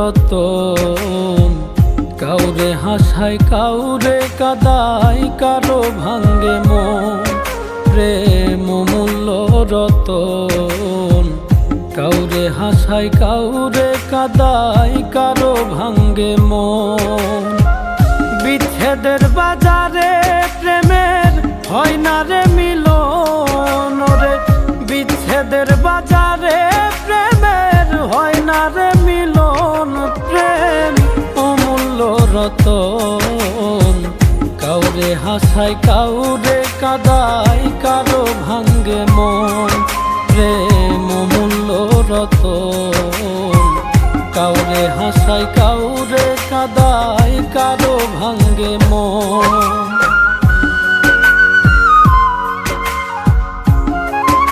রতন। কাউরে হাসায় কাউরে কাদায়, কারো ভাঙ্গে মন। প্রেম অমূল্য রতন। কাউরে হাসায় কাউরে কাদায়, কারো ভাঙ্গে মন। বিচ্ছেদের বাজারে প্রেমের হয় না রে মিলন রে। বিচ্ছেদের বাজারে প্রেমের হয় না রে মিলন। প্রেম অমূল্য রতন। কাউরে হাসায় কাউরে কাদায়, কারো ভাঙ্গে মন। প্রেম অমূল্য রতন। কাউরে হাসায় কাউরে কাদায়, কারো ভাঙ্গে মন।